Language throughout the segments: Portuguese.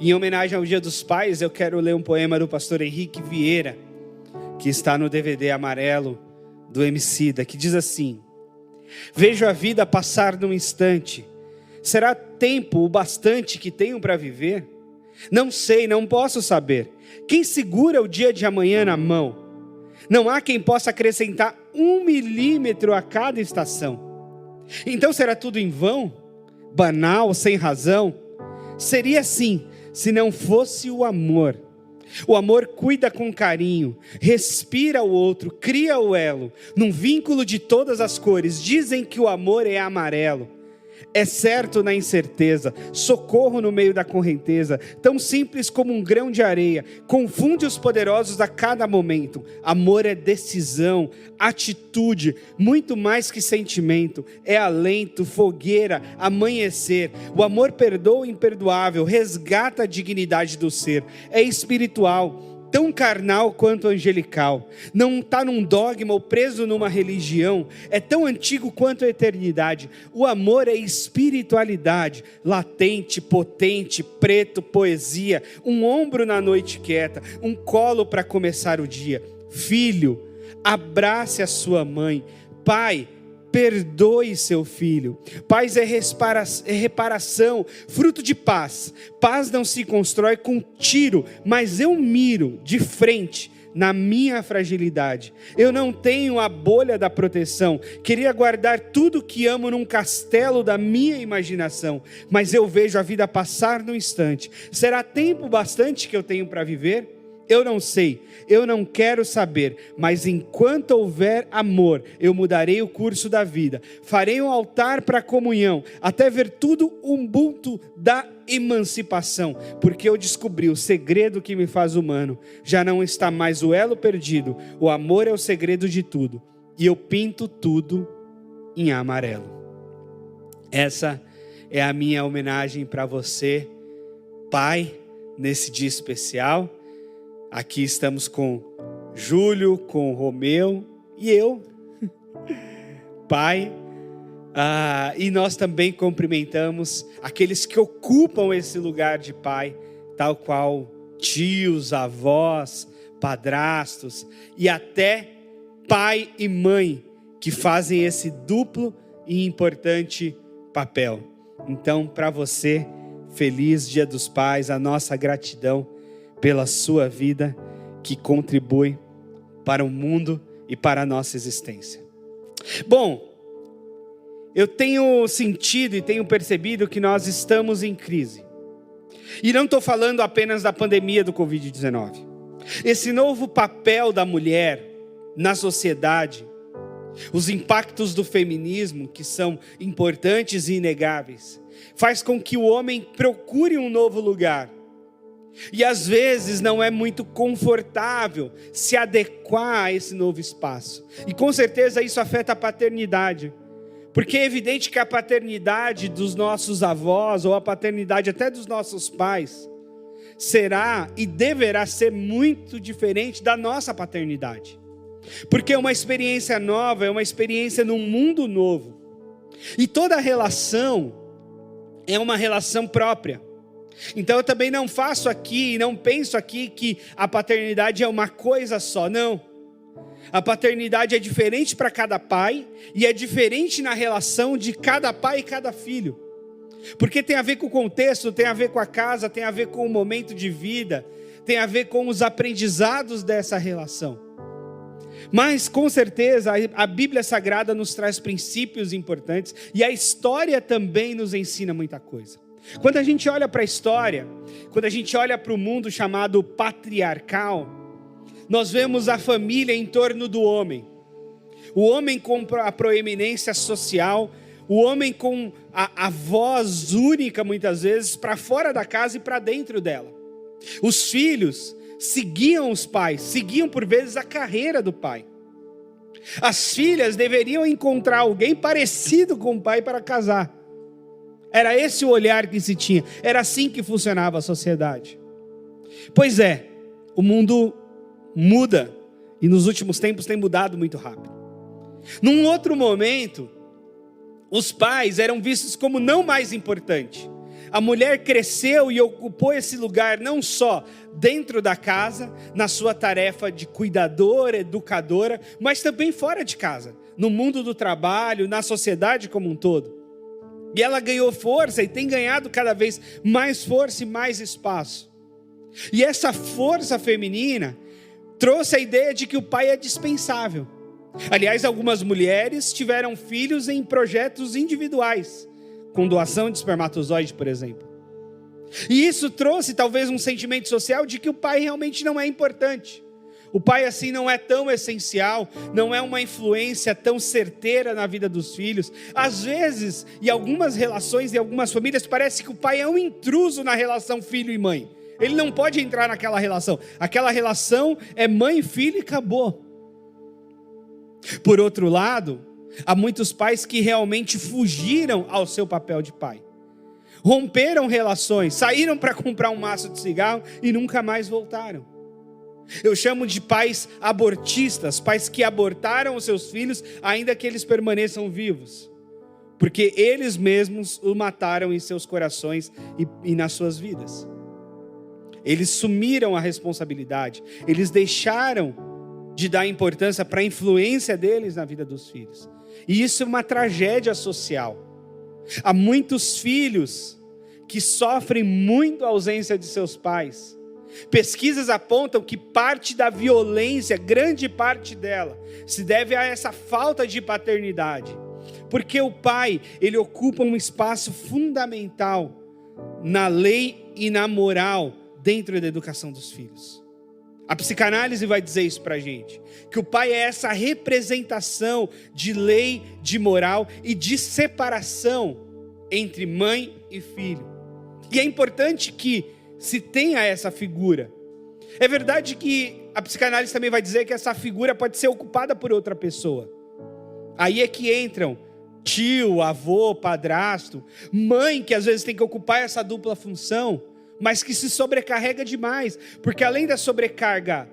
Em homenagem ao Dia dos Pais, eu quero ler um poema do pastor Henrique Vieira, que está no DVD amarelo do Emicida, que diz assim: vejo a vida passar num instante, será tempo o bastante que tenho para viver? Não sei, não posso saber, quem segura o dia de amanhã na mão? Não há quem possa acrescentar 1 milímetro a cada estação. Então será tudo em vão? Banal, sem razão? Seria assim, se não fosse o amor. O amor cuida com carinho, respira o outro, cria o elo, num vínculo de todas as cores. Dizem que o amor é amarelo. É certo na incerteza, socorro no meio da correnteza, tão simples como um grão de areia, confunde os poderosos a cada momento. Amor é decisão, atitude, muito mais que sentimento, é alento, fogueira, amanhecer. O amor perdoa o imperdoável, resgata a dignidade do ser, é espiritual, tão carnal quanto angelical, não está num dogma ou preso numa religião, é tão antigo quanto a eternidade. O amor é espiritualidade, latente, potente, preto, poesia, um ombro na noite quieta, um colo para começar o dia. Filho, abrace a sua mãe. Pai, perdoe seu filho. Paz é reparação, fruto de paz. Paz não se constrói com tiro, mas eu miro de frente na minha fragilidade. Eu não tenho a bolha da proteção. Queria guardar tudo que amo num castelo da minha imaginação, mas eu vejo a vida passar num instante. Será tempo bastante que eu tenho para viver? Eu não sei, eu não quero saber, mas enquanto houver amor, eu mudarei o curso da vida, farei um altar para a comunhão, até ver tudo ubuntu da emancipação, porque eu descobri o segredo que me faz humano, já não está mais o elo perdido, o amor é o segredo de tudo, e eu pinto tudo em amarelo. Essa é a minha homenagem para você, pai, nesse dia especial. Aqui estamos com Júlio, com Romeu e eu, pai, e nós também cumprimentamos aqueles que ocupam esse lugar de pai, tal qual tios, avós, padrastos e até pai e mãe, que fazem esse duplo e importante papel. Então, para você, feliz Dia dos Pais, a nossa gratidão pela sua vida, que contribui para o mundo e para a nossa existência. Bom, eu tenho sentido e tenho percebido que nós estamos em crise. E não estou falando apenas da pandemia do Covid-19. Esse novo papel da mulher na sociedade, os impactos do feminismo, que são importantes e inegáveis, faz com que o homem procure um novo lugar. E às vezes não é muito confortável se adequar a esse novo espaço. E com certeza isso afeta a paternidade. Porque é evidente que a paternidade dos nossos avós, ou a paternidade até dos nossos pais, será e deverá ser muito diferente da nossa paternidade. Porque é uma experiência nova, é uma experiência num mundo novo. E toda relação é uma relação própria. Então eu também não faço aqui, não penso aqui que a paternidade é uma coisa só, não. A paternidade é diferente para cada pai e é diferente na relação de cada pai e cada filho. Porque tem a ver com o contexto, tem a ver com a casa, tem a ver com o momento de vida, tem a ver com os aprendizados dessa relação. Mas com certeza a Bíblia Sagrada nos traz princípios importantes e a história também nos ensina muita coisa. Quando a gente olha para a história, quando a gente olha para o mundo chamado patriarcal, nós vemos a família em torno do homem. O homem com a proeminência social, o homem com a voz única muitas vezes para fora da casa e para dentro dela. Os filhos seguiam os pais, seguiam por vezes a carreira do pai. As filhas deveriam encontrar alguém parecido com o pai para casar. Era esse o olhar que se tinha. Era assim que funcionava a sociedade. Pois é, o mundo muda. E nos últimos tempos tem mudado muito rápido. Num outro momento, os pais eram vistos como não mais importantes. A mulher cresceu e ocupou esse lugar não só dentro da casa, na sua tarefa de cuidadora, educadora, mas também fora de casa, no mundo do trabalho, na sociedade como um todo. E ela ganhou força e tem ganhado cada vez mais força e mais espaço. E essa força feminina trouxe a ideia de que o pai é dispensável. Aliás, algumas mulheres tiveram filhos em projetos individuais, com doação de espermatozoide, por exemplo. E isso trouxe talvez um sentimento social de que o pai realmente não é importante. O pai assim não é tão essencial, não é uma influência tão certeira na vida dos filhos. Às vezes, em algumas relações, em algumas famílias, parece que o pai é um intruso na relação filho e mãe. Ele não pode entrar naquela relação. Aquela relação é mãe e filho e acabou. Por outro lado, há muitos pais que realmente fugiram ao seu papel de pai. Romperam relações, saíram para comprar um maço de cigarro e nunca mais voltaram. Eu chamo de pais abortistas, pais que abortaram os seus filhos ainda que eles permaneçam vivos. Porque eles mesmos o mataram em seus corações e nas suas vidas. Eles sumiram a responsabilidade, eles deixaram de dar importância para a influência deles na vida dos filhos. E isso é uma tragédia social. Há muitos filhos que sofrem muito a ausência de seus pais. Pesquisas apontam que parte da violência, grande parte dela, se deve a essa falta de paternidade. Porque o pai, ele ocupa um espaço fundamental na lei e na moral dentro da educação dos filhos. A psicanálise vai dizer isso pra gente, que o pai é essa representação de lei, de moral e de separação entre mãe e filho. E é importante que se tenha essa figura. É verdade que a psicanálise também vai dizer que essa figura pode ser ocupada por outra pessoa. Aí é que entram tio, avô, padrasto, mãe, que às vezes tem que ocupar essa dupla função, mas que se sobrecarrega demais, porque além da sobrecarga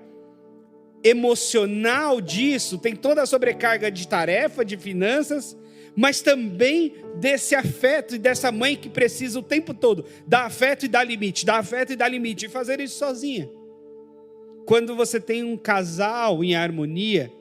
emocional disso, tem toda a sobrecarga de tarefa, de finanças, mas também desse afeto e dessa mãe que precisa o tempo todo dar afeto e dar limite, dar afeto e dar limite, e fazer isso sozinha. Quando você tem um casal em harmonia,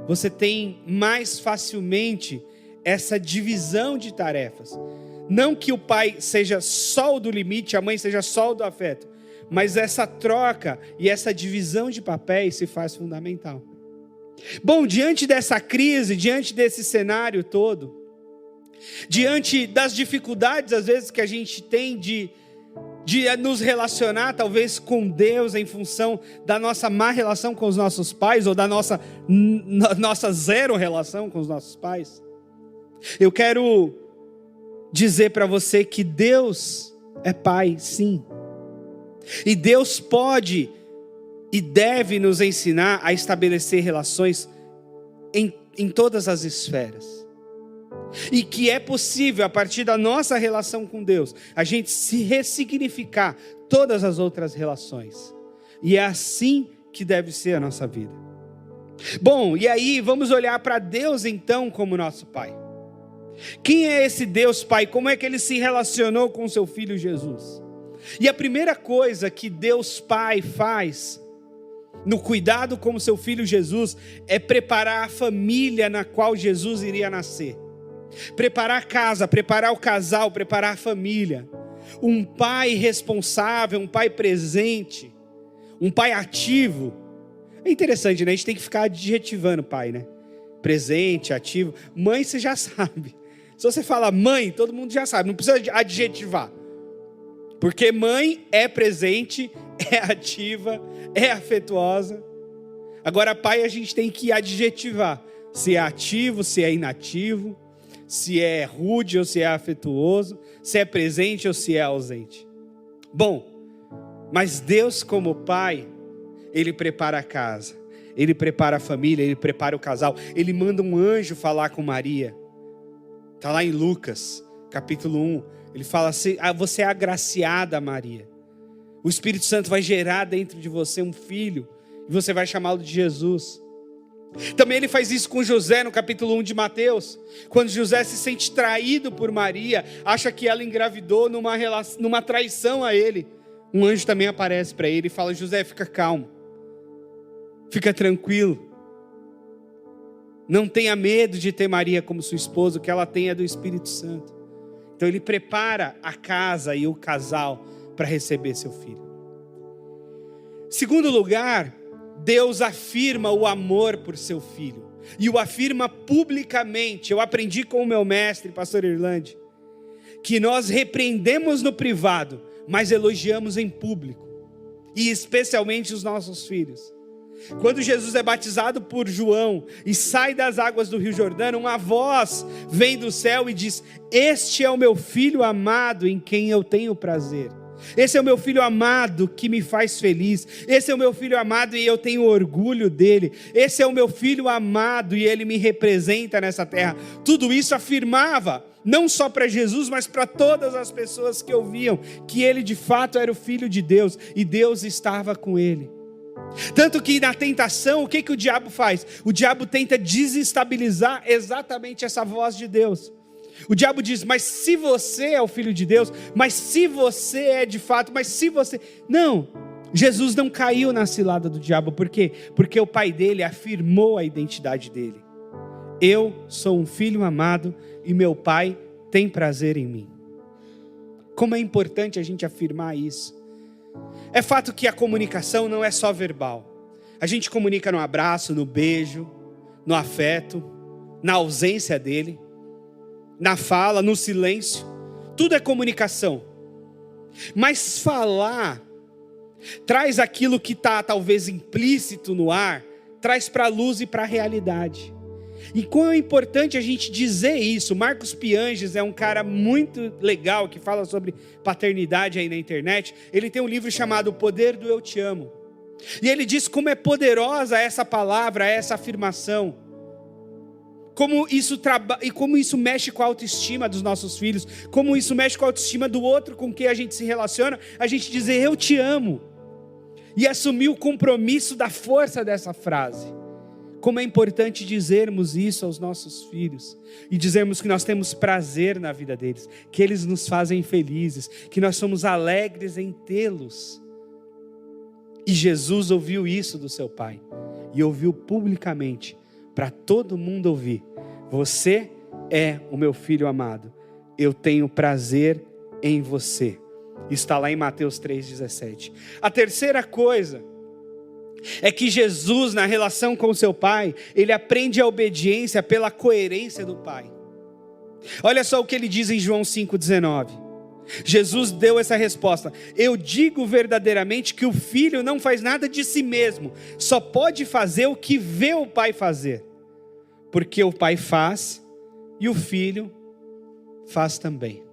você tem mais facilmente essa divisão de tarefas. Não que o pai seja só o do limite, a mãe seja só o do afeto, mas essa troca e essa divisão de papéis se faz fundamental. Bom, diante dessa crise, diante desse cenário todo, diante das dificuldades às vezes que a gente tem de nos relacionar talvez com Deus em função da nossa má relação com os nossos pais ou da nossa zero relação com os nossos pais, eu quero dizer para você que Deus é Pai, sim. E Deus pode e deve nos ensinar a estabelecer relações em todas as esferas. E que é possível, a partir da nossa relação com Deus, a gente se ressignificar todas as outras relações. E é assim que deve ser a nossa vida. Bom, e aí vamos olhar para Deus então como nosso Pai. Quem é esse Deus Pai? Como é que ele se relacionou com seu Filho Jesus? E a primeira coisa que Deus Pai faz no cuidado com seu Filho Jesus é preparar a família na qual Jesus iria nascer. Preparar a casa, preparar o casal, preparar a família. Um pai responsável, um pai presente, um pai ativo. É interessante, né? A gente tem que ficar adjetivando pai, né? Presente, ativo. Mãe, você já sabe. Se você fala mãe, todo mundo já sabe, não precisa adjetivar. Porque mãe é presente, é ativa, é afetuosa. Agora pai a gente tem que adjetivar. Se é ativo, se é inativo, se é rude ou se é afetuoso, se é presente ou se é ausente. Bom, mas Deus como pai, ele prepara a casa, ele prepara a família, ele prepara o casal, ele manda um anjo falar com Maria. Está lá em Lucas, capítulo 1. Ele fala assim, você é agraciada, Maria. O Espírito Santo vai gerar dentro de você um filho, e você vai chamá-lo de Jesus. Também ele faz isso com José no capítulo 1 de Mateus, quando José se sente traído por Maria, acha que ela engravidou numa traição a ele. Um anjo também aparece para ele e fala: José, fica calmo, fica tranquilo, não tenha medo de ter Maria como sua esposa, o que ela tem é do Espírito Santo. Então ele prepara a casa e o casal para receber seu filho. Segundo lugar, Deus afirma o amor por seu filho, e o afirma publicamente. Eu aprendi com o meu mestre, pastor Irlande, que nós repreendemos no privado, mas elogiamos em público, e especialmente os nossos filhos. Quando Jesus é batizado por João e sai das águas do Rio Jordão, uma voz vem do céu e diz: este é o meu filho amado em quem eu tenho prazer. Esse é o meu filho amado que me faz feliz. Esse é o meu filho amado e eu tenho orgulho dele. Esse é o meu filho amado e ele me representa nessa terra. Tudo isso afirmava, não só para Jesus, mas para todas as pessoas que ouviam, que ele de fato era o Filho de Deus e Deus estava com ele. Tanto que na tentação, o que o diabo faz? O diabo tenta desestabilizar exatamente essa voz de Deus. O diabo diz: mas se você é o Filho de Deus, mas se você é de fato, mas se você... Não, Jesus não caiu na cilada do diabo. Por quê? Porque o pai dele afirmou a identidade dele. Eu sou um filho amado e meu pai tem prazer em mim. Como é importante a gente afirmar isso. É fato que a comunicação não é só verbal. A gente comunica no abraço, no beijo, no afeto, na ausência dele, na fala, no silêncio. Tudo é comunicação. Mas falar traz aquilo que está talvez implícito no ar, traz para a luz e para a realidade. E quão é importante a gente dizer isso. Marcos Pianges é um cara muito legal que fala sobre paternidade aí na internet. Ele tem um livro chamado O Poder do Eu Te Amo. E ele diz como é poderosa essa palavra, essa afirmação. Como isso mexe com a autoestima dos nossos filhos. Como isso mexe com a autoestima do outro com quem a gente se relaciona. A gente dizer eu te amo. E assumir o compromisso da força dessa frase. Como é importante dizermos isso aos nossos filhos. E dizermos que nós temos prazer na vida deles. Que eles nos fazem felizes. Que nós somos alegres em tê-los. E Jesus ouviu isso do seu pai. E ouviu publicamente. Para todo mundo ouvir: você é o meu filho amado. Eu tenho prazer em você. Está lá em Mateus 3,17. A terceira coisa é que Jesus, na relação com seu pai, ele aprende a obediência pela coerência do pai. Olha só o que ele diz em João 5,19. Jesus deu essa resposta: eu digo verdadeiramente que o filho não faz nada de si mesmo, só pode fazer o que vê o pai fazer, porque o pai faz e o filho faz também.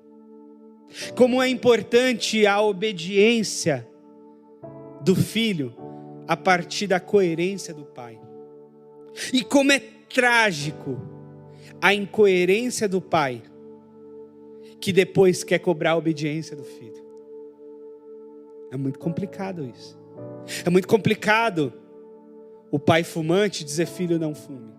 Como é importante a obediência do filho a partir da coerência do pai. E como é trágico a incoerência do pai, que depois quer cobrar a obediência do filho. É muito complicado isso. É muito complicado o pai fumante dizer: filho, não fume.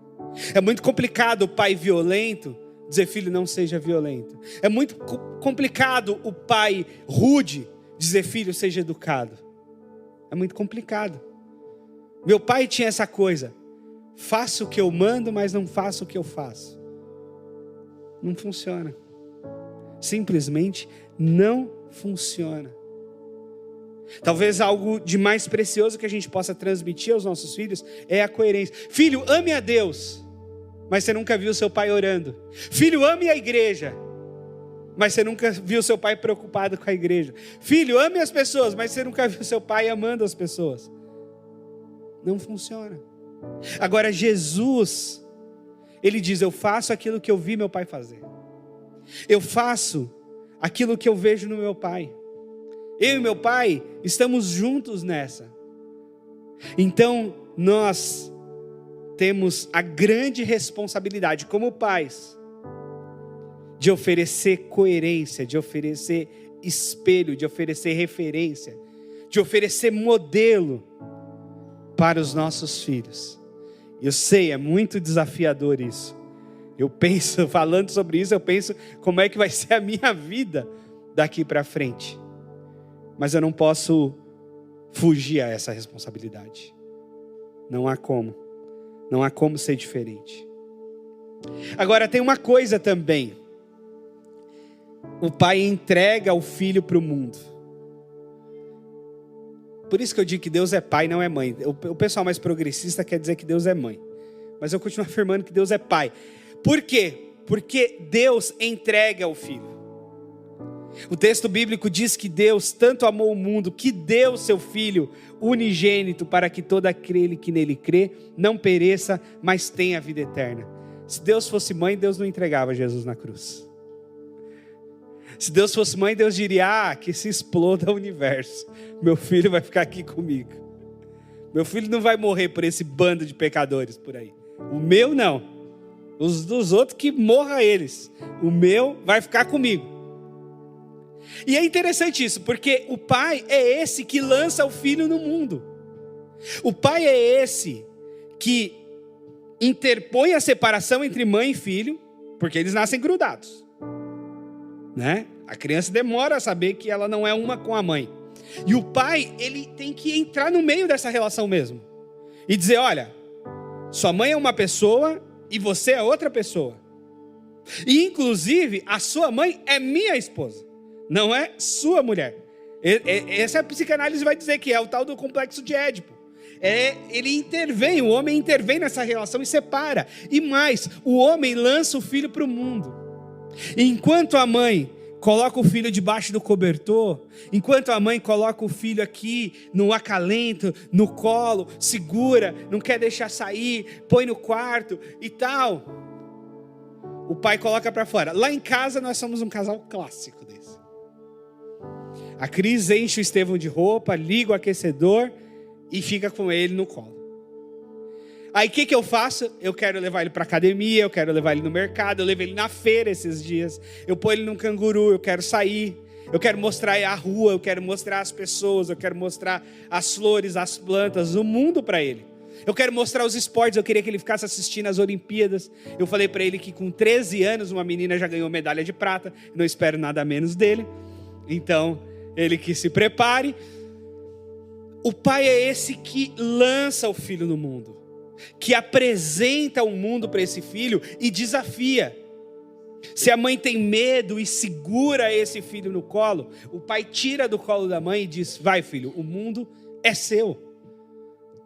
É muito complicado o pai violento dizer: filho, não seja violento. É muito complicado o pai rude dizer: filho, seja educado. É muito complicado. Meu pai tinha essa coisa: faço o que eu mando, mas não faço o que eu faço. Não funciona. Simplesmente não funciona. Talvez algo de mais precioso que a gente possa transmitir aos nossos filhos é a coerência. Filho, ame a Deus, mas você nunca viu seu pai orando. Filho, ame a igreja, mas você nunca viu seu pai preocupado com a igreja. Filho, ame as pessoas, mas você nunca viu seu pai amando as pessoas. Não funciona. Agora Jesus, ele diz: eu faço aquilo que eu vi meu pai fazer. Eu faço aquilo que eu vejo no meu pai. Eu e meu pai estamos juntos nessa. Então nós temos a grande responsabilidade como pais de oferecer coerência, de oferecer espelho, de oferecer referência, de oferecer modelo para os nossos filhos. Eu sei, é muito desafiador isso. Eu penso, falando sobre isso, eu penso como é que vai ser a minha vida daqui para frente. Mas eu não posso fugir a essa responsabilidade. Não há como. Não há como ser diferente. Agora tem uma coisa também. O pai entrega o filho para o mundo. Por isso que eu digo que Deus é pai, não é mãe. O pessoal mais progressista quer dizer que Deus é mãe. Mas eu continuo afirmando que Deus é pai. Por quê? Porque Deus entrega o filho. O texto bíblico diz que Deus tanto amou o mundo, que deu seu filho unigênito para que todo aquele que nele crê não pereça, mas tenha a vida eterna. Se Deus fosse mãe, Deus não entregava Jesus na cruz. Se Deus fosse mãe, Deus diria, que se exploda o universo. Meu filho vai ficar aqui comigo. Meu filho não vai morrer por esse bando de pecadores por aí. O meu não. Os dos outros que morra eles. O meu vai ficar comigo. E é interessante isso, porque o pai é esse que lança o filho no mundo. O pai é esse que interpõe a separação entre mãe e filho, porque eles nascem grudados, né? A criança demora a saber que ela não é uma com a mãe. E o pai, ele tem que entrar no meio dessa relação mesmo. E dizer, olha, sua mãe é uma pessoa e você é outra pessoa. E inclusive, a sua mãe é minha esposa. Não é sua mulher. Essa psicanálise vai dizer que é o tal do complexo de Édipo. Ele intervém, o homem intervém nessa relação e separa. E mais, o homem lança o filho para o mundo. E enquanto a mãe coloca o filho debaixo do cobertor, enquanto a mãe coloca o filho aqui no acalento, no colo, segura, não quer deixar sair, põe no quarto e tal, o pai coloca para fora. Lá em casa nós somos um casal clássico desse. A Cris enche o Estevão de roupa, liga o aquecedor e fica com ele no colo. Aí o que eu faço? Eu quero levar ele para academia, eu quero levar ele no mercado, eu levo ele na feira esses dias, eu ponho ele num canguru, eu quero sair, eu quero mostrar a rua, eu quero mostrar as pessoas, eu quero mostrar as flores, as plantas, o mundo para ele. Eu quero mostrar os esportes, eu queria que ele ficasse assistindo as Olimpíadas. Eu falei para ele que com 13 anos uma menina já ganhou medalha de prata, não espero nada menos dele. Então, ele que se prepare. O pai é esse que lança o filho no mundo, que apresenta o mundo para esse filho e desafia. Se a mãe tem medo e segura esse filho no colo, o pai tira do colo da mãe e diz, vai filho, o mundo é seu,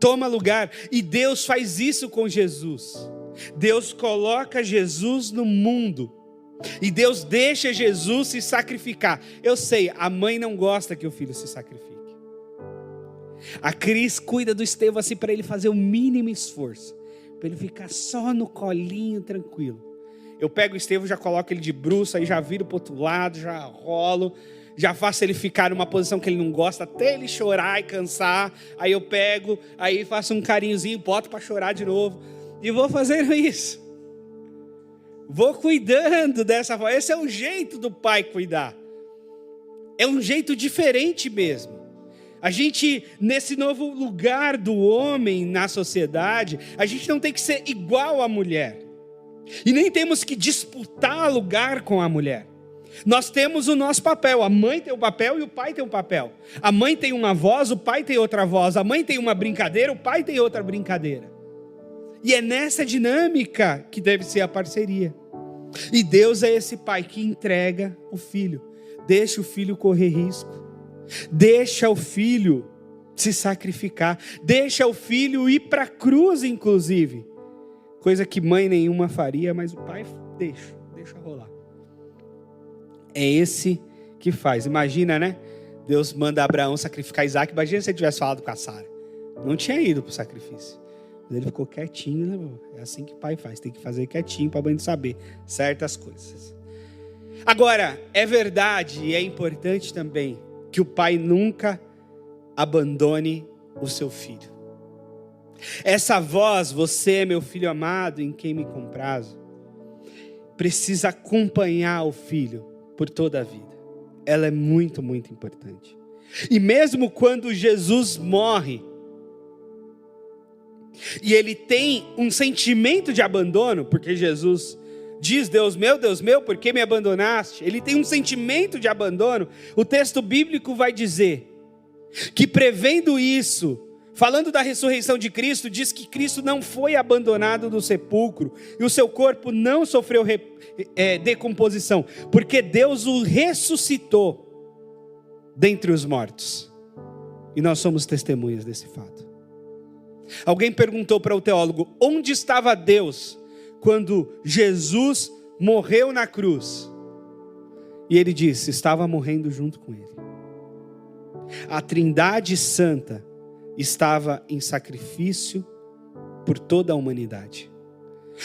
toma lugar. E Deus faz isso com Jesus. Deus coloca Jesus no mundo e Deus deixa Jesus se sacrificar. Eu sei, a mãe não gosta que o filho se sacrifique. A Cris cuida do Estevão assim para ele fazer o mínimo esforço, para ele ficar só no colinho tranquilo. Eu pego o Estevão, já coloco ele de bruços, aí já viro para o outro lado, já rolo, já faço ele ficar numa posição que ele não gosta, até ele chorar e cansar. Aí eu pego, aí faço um carinhozinho, boto para chorar de novo. E vou fazendo isso. Vou cuidando dessa forma. Esse é o jeito do pai cuidar. É um jeito diferente mesmo. A gente, nesse novo lugar do homem na sociedade, a gente não tem que ser igual à mulher. E nem temos que disputar lugar com a mulher. Nós temos o nosso papel. A mãe tem um papel e o pai tem um papel. A mãe tem uma voz, o pai tem outra voz. A mãe tem uma brincadeira, o pai tem outra brincadeira. E é nessa dinâmica que deve ser a parceria. E Deus é esse pai que entrega o filho. Deixa o filho correr risco. Deixa o filho se sacrificar. Deixa o filho ir para a cruz, inclusive. Coisa que mãe nenhuma faria, mas o pai deixa rolar. É esse que faz. Imagina, né? Deus manda Abraão sacrificar Isaac. Imagina se ele tivesse falado com a Sara. Não tinha ido para o sacrifício. Ele ficou quietinho, né? É assim que pai faz. Tem que fazer quietinho para a mãe saber certas coisas. Agora, é verdade e é importante também que o pai nunca abandone o seu filho. Essa voz, você é meu filho amado, em quem me comprazo, precisa acompanhar o filho por toda a vida. Ela é muito, muito importante. E mesmo quando Jesus morre, E ele tem um sentimento de abandono, porque Jesus diz: Deus meu, por que me abandonaste? Ele tem um sentimento de abandono. O texto bíblico vai dizer que, prevendo isso, falando da ressurreição de Cristo, diz que Cristo não foi abandonado do sepulcro e o seu corpo não sofreu decomposição, porque Deus o ressuscitou dentre os mortos. E nós somos testemunhas desse fato. Alguém perguntou para o teólogo: onde estava Deus quando Jesus morreu na cruz? E ele disse: estava morrendo junto com ele. A Trindade Santa estava em sacrifício por toda a humanidade.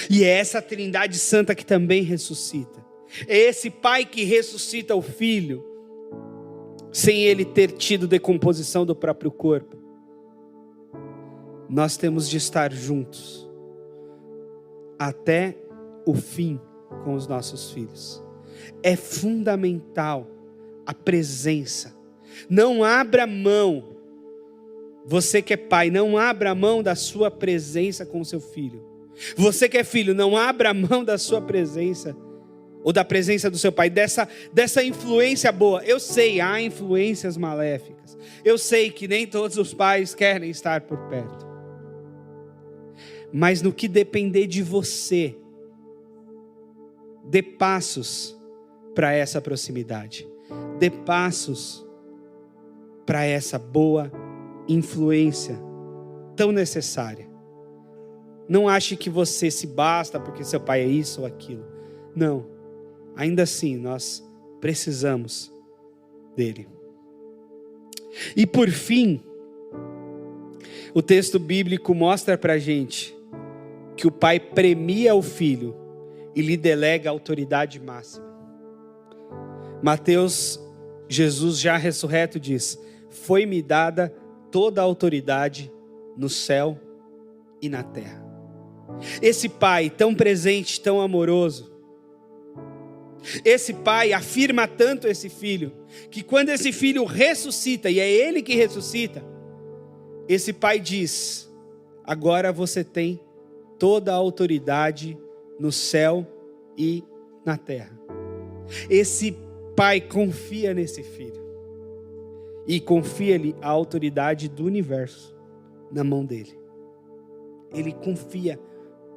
E é essa Trindade Santa que também ressuscita. É esse Pai que ressuscita o Filho, sem ele ter tido decomposição do próprio corpo. Nós temos de estar juntos até o fim com os nossos filhos. É fundamental a presença. Não abra mão. Você que é pai, não abra mão da sua presença com o seu filho. Você que é filho, não abra mão da sua presença, ou da presença do seu pai, dessa influência boa. Eu sei, há influências maléficas. Eu sei que nem todos os pais querem estar por perto. Mas no que depender de você, dê passos para essa proximidade. Dê passos para essa boa influência tão necessária. Não ache que você se basta porque seu pai é isso ou aquilo. Não. Ainda assim, nós precisamos dele. E por fim, o texto bíblico mostra para a gente que o pai premia o filho e lhe delega a autoridade máxima. Mateus, Jesus já ressurreto diz: foi-me dada toda a autoridade no céu e na terra. Esse pai tão presente, tão amoroso, esse pai afirma tanto esse filho, que quando esse filho ressuscita, e é ele que ressuscita, esse pai diz: agora você tem toda a autoridade no céu e na terra. Esse pai confia nesse filho e confia-lhe a autoridade do universo na mão dele. Ele confia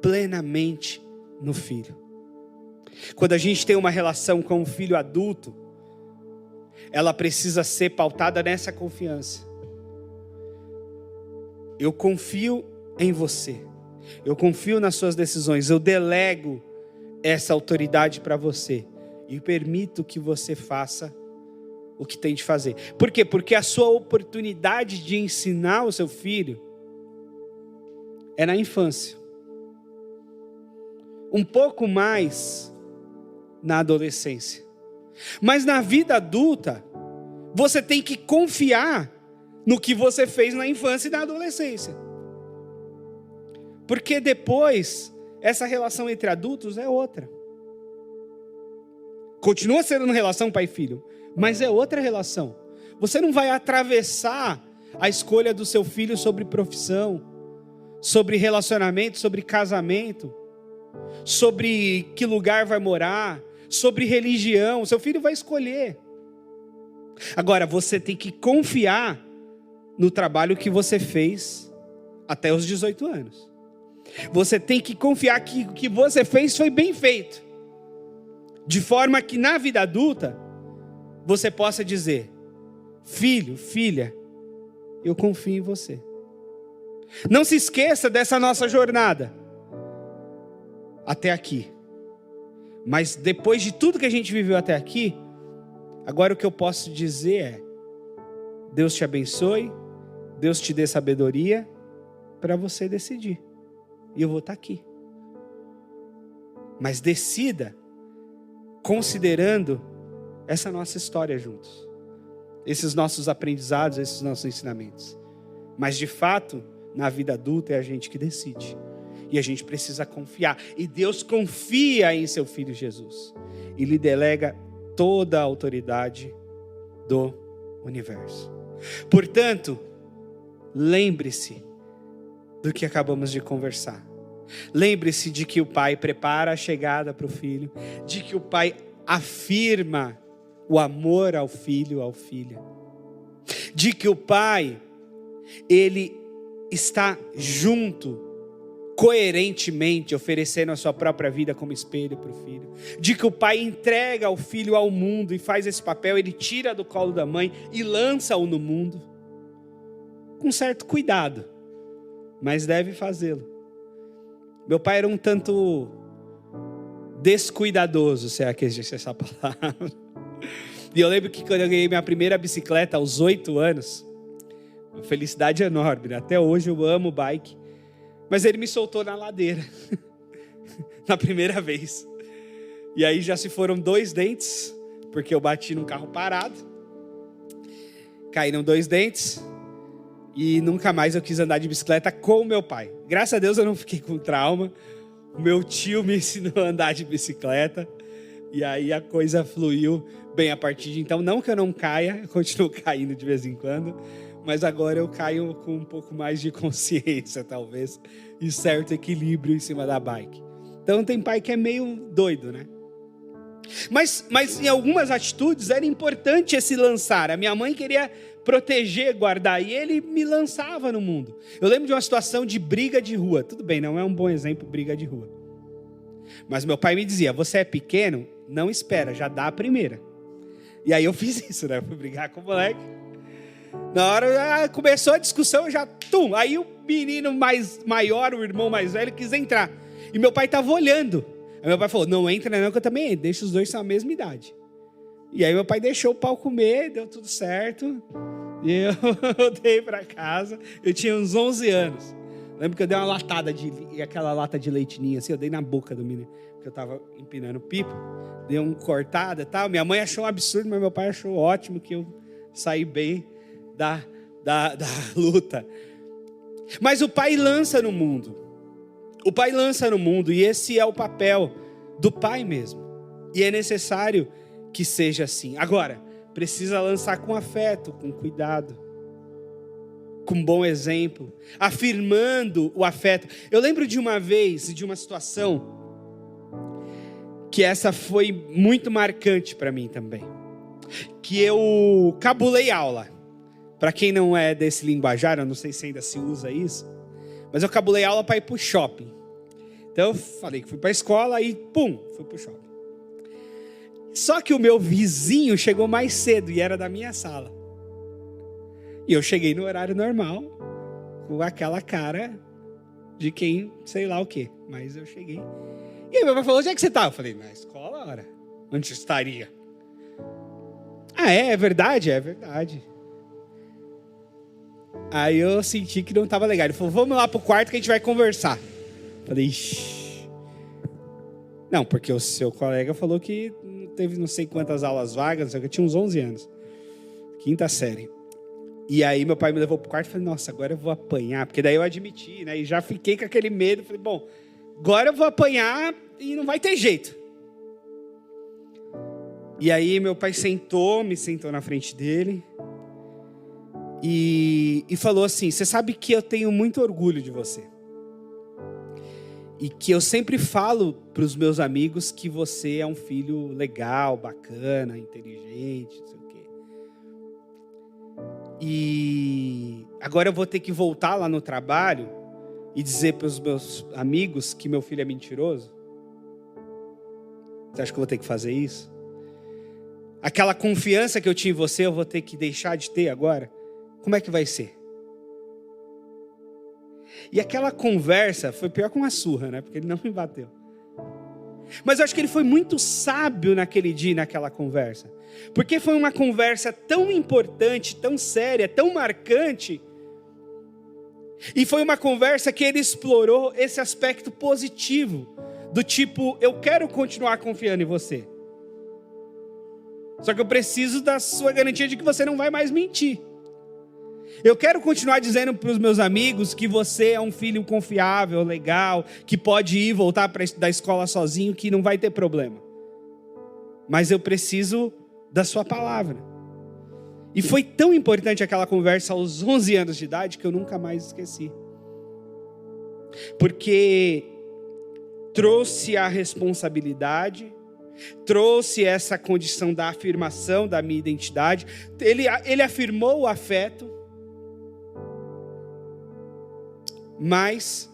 plenamente no filho. Quando a gente tem uma relação com um filho adulto, ela precisa ser pautada nessa confiança. Eu confio em você. Eu confio nas suas decisões. Eu delego essa autoridade para você e permito que você faça o que tem de fazer. Por quê? Porque a sua oportunidade de ensinar o seu filho é na infância. Um pouco mais na adolescência. Mas na vida adulta, você tem que confiar no que você fez na infância e na adolescência. Porque depois, essa relação entre adultos é outra. Continua sendo uma relação pai e filho, mas é outra relação. Você não vai atravessar a escolha do seu filho sobre profissão, sobre relacionamento, sobre casamento, sobre que lugar vai morar, sobre religião. Seu filho vai escolher. Agora, você tem que confiar no trabalho que você fez até os 18 anos. Você tem que confiar que o que você fez foi bem feito. De forma que na vida adulta, você possa dizer: filho, filha, eu confio em você. Não se esqueça dessa nossa jornada até aqui. Mas depois de tudo que a gente viveu até aqui, agora o que eu posso dizer é: Deus te abençoe, Deus te dê sabedoria para você decidir. E eu vou estar aqui. Mas decida considerando essa nossa história juntos. Esses nossos aprendizados, esses nossos ensinamentos. Mas de fato, na vida adulta é a gente que decide. E a gente precisa confiar. E Deus confia em seu Filho Jesus. E lhe delega toda a autoridade do universo. Portanto, lembre-se do que acabamos de conversar. Lembre-se de que o pai prepara a chegada para o filho, de que o pai afirma o amor ao filho, à filha, de que o pai, ele está junto, coerentemente, oferecendo a sua própria vida como espelho para o filho, de que o pai entrega o filho ao mundo e faz esse papel, ele tira do colo da mãe e lança-o no mundo, com certo cuidado, mas deve fazê-lo. Meu pai era um tanto descuidadoso, se é que existe essa palavra. E eu lembro que quando eu ganhei minha primeira bicicleta aos 8 anos, uma felicidade enorme, né? Até hoje eu amo bike, mas ele me soltou na ladeira, na primeira vez. E aí já se foram 2 dentes, porque eu bati num carro parado, caíram 2 dentes, e nunca mais eu quis andar de bicicleta com o meu pai. Graças a Deus eu não fiquei com trauma. O meu tio me ensinou a andar de bicicleta. E aí a coisa fluiu bem a partir de então. Não que eu não caia, eu continuo caindo de vez em quando. Mas agora eu caio com um pouco mais de consciência, talvez. E certo equilíbrio em cima da bike. Então tem pai que é meio doido, né? Mas em algumas atitudes era importante esse lançar. A minha mãe queria proteger, guardar, e ele me lançava no mundo. Eu lembro de uma situação de briga de rua. Tudo bem, não é um bom exemplo briga de rua. Mas meu pai me dizia, você é pequeno, não espera, já dá a primeira. E aí eu fiz isso, né? Fui brigar com o moleque. Na hora começou a discussão, eu já... Aí o menino maior, o irmão mais velho, quis entrar. E meu pai estava olhando. Aí meu pai falou, não entra não, que eu também entro. Deixa os dois com a mesma idade. E aí meu pai deixou o pau comer, deu tudo certo. E eu voltei para casa. Eu tinha uns 11 anos. Lembro que eu dei uma latada aquela lata de leitinho assim, eu dei na boca do menino, porque eu estava empinando pipa. Dei uma cortada e tal. Minha mãe achou um absurdo, mas meu pai achou ótimo que eu saí bem da luta. Mas o pai lança no mundo. O pai lança no mundo, e esse é o papel do pai mesmo. E é necessário que seja assim. Agora, precisa lançar com afeto, com cuidado, com bom exemplo, afirmando o afeto. Eu lembro de uma vez, de uma situação, que essa foi muito marcante para mim também. Que eu cabulei aula. Para quem não é desse linguajar, eu não sei se ainda se usa isso, mas eu cabulei aula para ir para o shopping. Então eu falei que fui para a escola e fui para o shopping. Só que o meu vizinho chegou mais cedo e era da minha sala. E eu cheguei no horário normal, com aquela cara de quem, sei lá o quê. Mas eu cheguei. E aí meu pai falou, onde é que você tá? Eu falei, na escola, ora. Onde estaria? Ah, é verdade? É verdade. Aí eu senti que não estava legal. Ele falou, vamos lá pro quarto que a gente vai conversar. Eu falei, ixi. Não, porque o seu colega falou que teve não sei quantas aulas vagas, eu tinha uns 11 anos. 5ª série. E aí meu pai me levou pro quarto e falei, nossa, agora eu vou apanhar. Porque daí eu admiti, né? E já fiquei com aquele medo. Falei, bom, agora eu vou apanhar e não vai ter jeito. E aí meu pai me sentou na frente dele. E falou assim, você sabe que eu tenho muito orgulho de você. E que eu sempre falo para os meus amigos que você é um filho legal, bacana, inteligente, não sei o quê. E agora eu vou ter que voltar lá no trabalho e dizer para os meus amigos que meu filho é mentiroso? Você acha que eu vou ter que fazer isso? Aquela confiança que eu tinha em você, eu vou ter que deixar de ter agora? Como é que vai ser? E aquela conversa foi pior que uma surra, né? Porque ele não me bateu. Mas eu acho que ele foi muito sábio naquele dia, naquela conversa. Porque foi uma conversa tão importante, tão séria, tão marcante. E foi uma conversa que ele explorou esse aspecto positivo. Do tipo, eu quero continuar confiando em você. Só que eu preciso da sua garantia de que você não vai mais mentir. Eu quero continuar dizendo para os meus amigos que você é um filho confiável, legal, que pode ir e voltar da escola sozinho, que não vai ter problema. Mas eu preciso da sua palavra. E foi tão importante aquela conversa aos 11 anos de idade que eu nunca mais esqueci. porque trouxe a responsabilidade, trouxe essa condição da afirmação da minha identidade. Ele afirmou o afeto, mas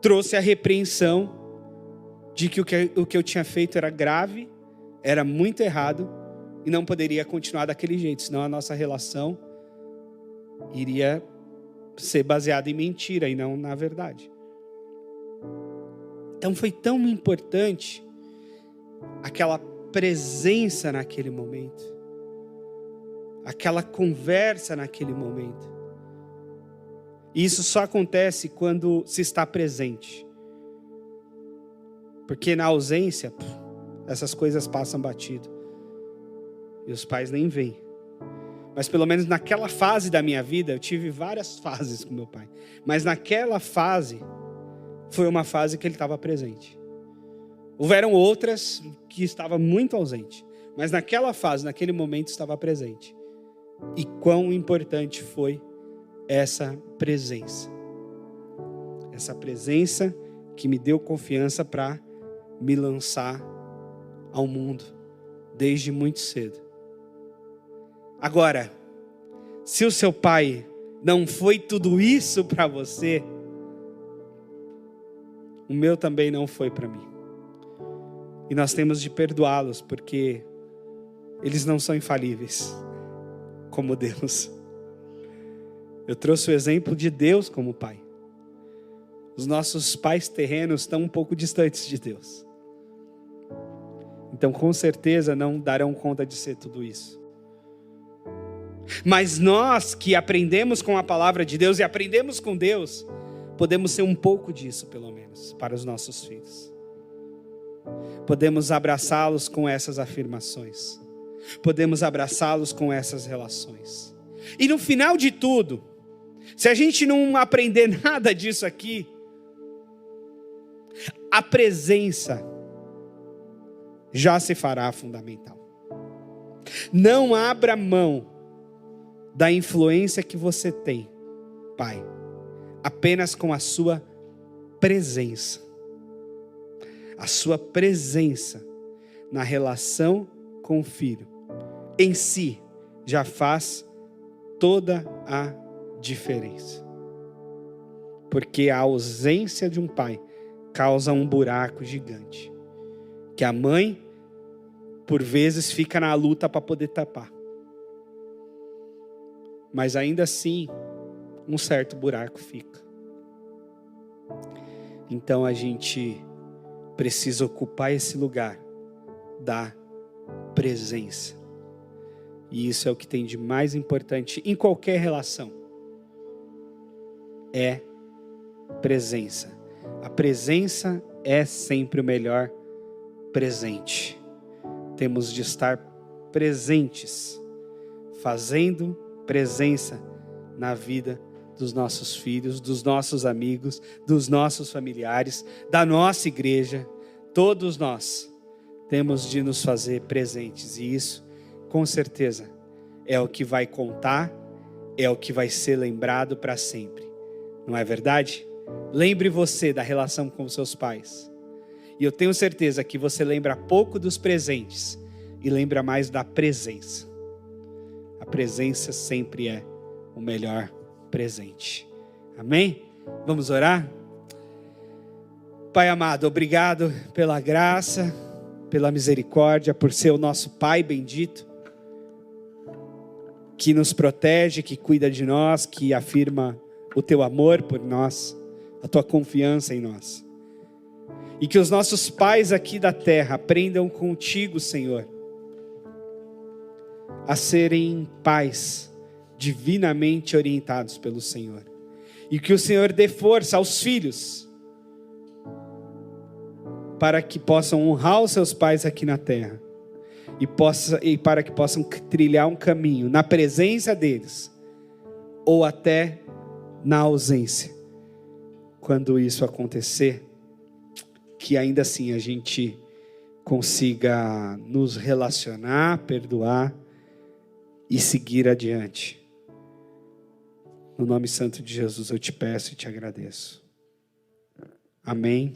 trouxe a repreensão de que o que eu tinha feito era grave, era muito errado e não poderia continuar daquele jeito, senão a nossa relação iria ser baseada em mentira e não na verdade. Então foi tão importante aquela presença naquele momento, aquela conversa naquele momento. E isso só acontece quando se está presente. Porque na ausência, essas coisas passam batido. E os pais nem veem. Mas pelo menos naquela fase da minha vida, eu tive várias fases com meu pai. Mas naquela fase, foi uma fase que ele estava presente. Houveram outras que estava muito ausente. Mas naquela fase, naquele momento, estava presente. E quão importante foi essa presença. Essa presença que me deu confiança para me lançar ao mundo desde muito cedo. Agora, se o seu pai não foi tudo isso para você, o meu também não foi para mim. E nós temos de perdoá-los, porque eles não são infalíveis como Deus. Eu trouxe o exemplo de Deus como pai. Os nossos pais terrenos estão um pouco distantes de Deus. Então, com certeza, não darão conta de ser tudo isso. Mas nós que aprendemos com a palavra de Deus e aprendemos com Deus, podemos ser um pouco disso, pelo menos, para os nossos filhos. Podemos abraçá-los com essas afirmações. Podemos abraçá-los com essas relações. E no final de tudo, se a gente não aprender nada disso aqui, a presença já se fará fundamental. Não abra mão da influência que você tem, pai, apenas com a sua presença. A sua presença na relação com o filho, em si, já faz toda a diferença. Porque a ausência de um pai causa um buraco gigante, que a mãe, por vezes, fica na luta para poder tapar. Mas ainda assim, um certo buraco fica. Então a gente precisa ocupar esse lugar da presença. E isso é o que tem de mais importante em qualquer relação. É presença. A presença é sempre o melhor presente. Temos de estar presentes, fazendo presença na vida dos nossos filhos, dos nossos amigos, dos nossos familiares, da nossa igreja. Todos nós temos de nos fazer presentes. E isso, com certeza, é o que vai contar, é o que vai ser lembrado para sempre. Não é verdade? Lembre você da relação com seus pais. E eu tenho certeza que você lembra pouco dos presentes e lembra mais da presença. A presença sempre é o melhor presente. Amém? Vamos orar? Pai amado, obrigado pela graça, pela misericórdia, por ser o nosso Pai bendito, que nos protege, que cuida de nós, que afirma o teu amor por nós, a tua confiança em nós. E que os nossos pais aqui da terra aprendam contigo, Senhor, a serem pais divinamente orientados pelo Senhor. E que o Senhor dê força aos filhos para que possam honrar os seus pais aqui na terra. E para que possam trilhar um caminho na presença deles ou até na ausência. Quando isso acontecer, que ainda assim a gente consiga nos relacionar, perdoar e seguir adiante. No nome santo de Jesus eu te peço e te agradeço. Amém.